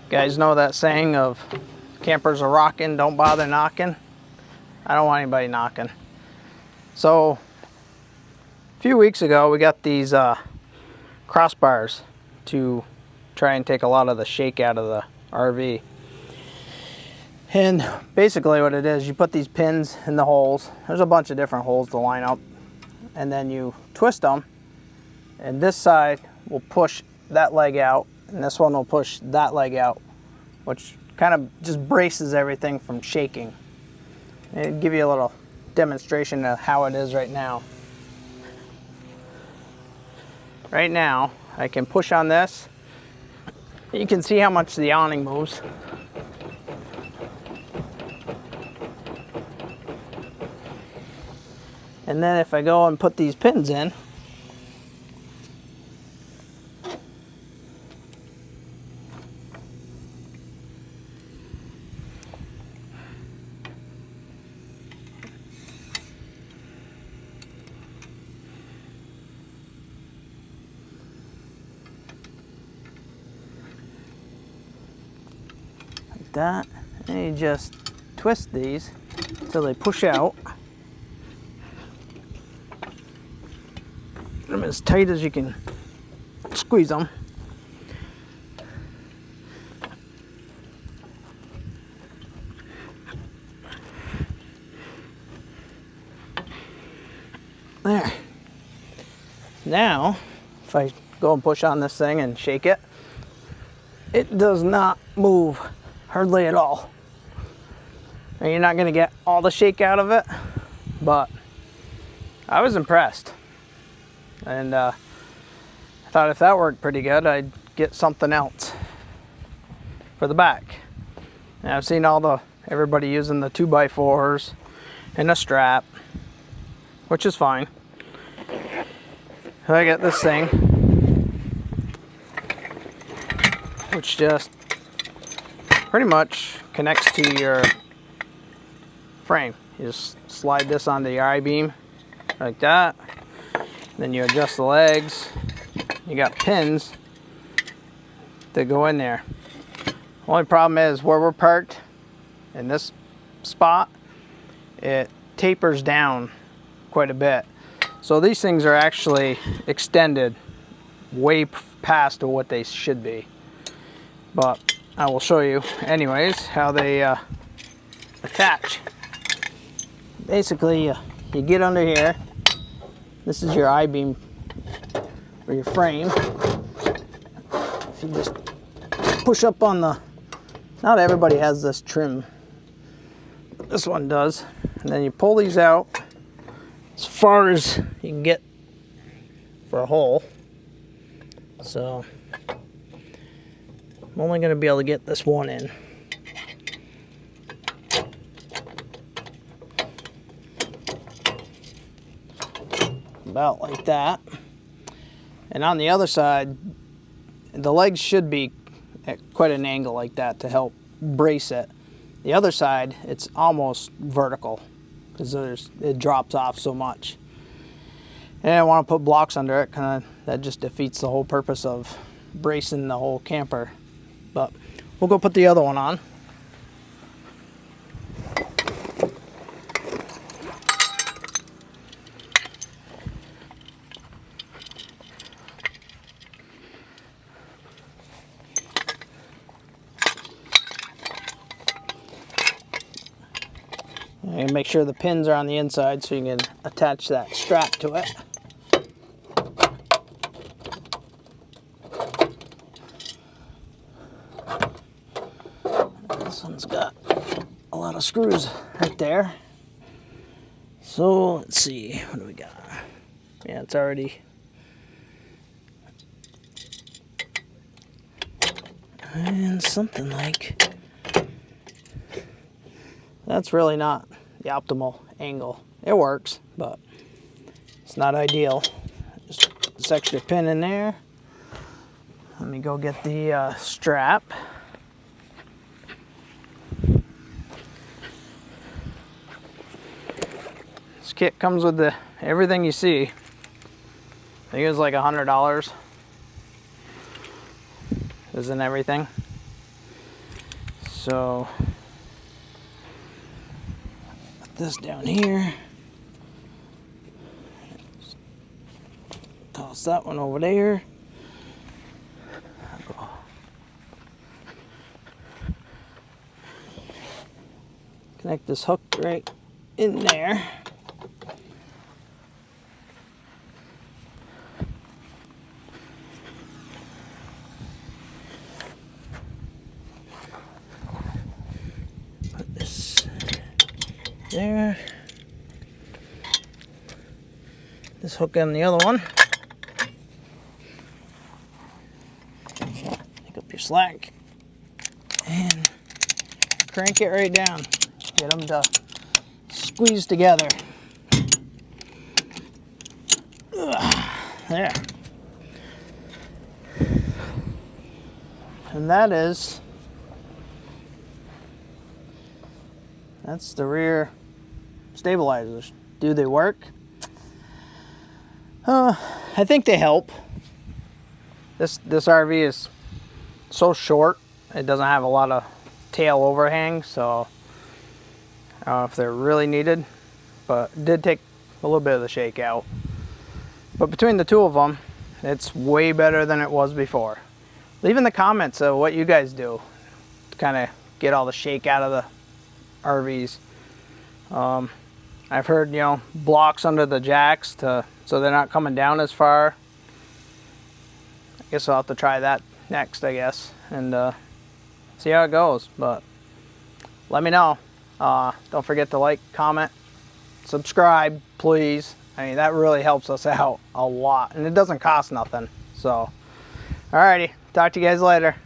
guys know that saying of campers are rocking, don't bother knocking? I don't want anybody knocking. So a few weeks ago we got these crossbars to try and take a lot of the shake out of the RV. And basically what it is, you put these pins in the holes. There's a bunch of different holes to line up, and then you twist them, and this side will push that leg out and this one will push that leg out, which kind of just braces everything from shaking. It'll give you a little demonstration of how it is right now. Right now, I can push on this. You can see how much the awning moves. And then if I go and put these pins in, like that, and you just twist these until they push out. Them as tight as you can squeeze them. There. Now, if I go and push on this thing and shake it, it does not move hardly at all. And you're not going to get all the shake out of it, but I was impressed. And I thought if that worked pretty good, I'd get something else for the back. And I've seen everybody using the 2x4s and a strap, which is fine. So I got this thing, which just pretty much connects to your frame. You just slide this onto your I-beam like that. Then you adjust the legs. You got pins that go in there. Only problem is where we're parked in this spot, it tapers down quite a bit. So these things are actually extended way past what they should be. But I will show you anyways how they attach. Basically, you get under here. This is your I-beam or your frame. If you just push up on the, not everybody has this trim. This one does. And then you pull these out as far as you can get for a hole. So I'm only going to be able to get this one in. About like that. And on the other side, the legs should be at quite an angle like that to help brace it. The other side, it's almost vertical because it drops off so much. And I want to put blocks under it, that just defeats the whole purpose of bracing the whole camper. But we'll go put the other one on. And make sure the pins are on the inside so you can attach that strap to it. This one's got a lot of screws right there. So let's see, what do we got? Yeah, it's already. And something like, that's really not the optimal angle. It works, but it's not ideal. Just put this extra pin in there. Let me go get the strap. This kit comes with everything you see. I think it was like $100. Isn't everything? So put this down here. Toss that one over there. Connect this hook right in there. Put this there. This hook on the other one. Pick up your slack and crank it right down. Get them to squeeze together. There. And that's the rear stabilizers. Do they work? I think they help. This RV is so short, it doesn't have a lot of tail overhang, so I don't know if they're really needed, but it did take a little bit of the shake out. But between the two of them, it's way better than it was before. Leave in the comments of what you guys do to kind of get all the shake out of the RVs. I've heard, blocks under the jacks so they're not coming down as far. I guess I'll have to try that next, I guess, and see how it goes. But let me know. Don't forget to like, comment, subscribe, please. I mean, that really helps us out a lot, and it doesn't cost nothing. So, alrighty, talk to you guys later.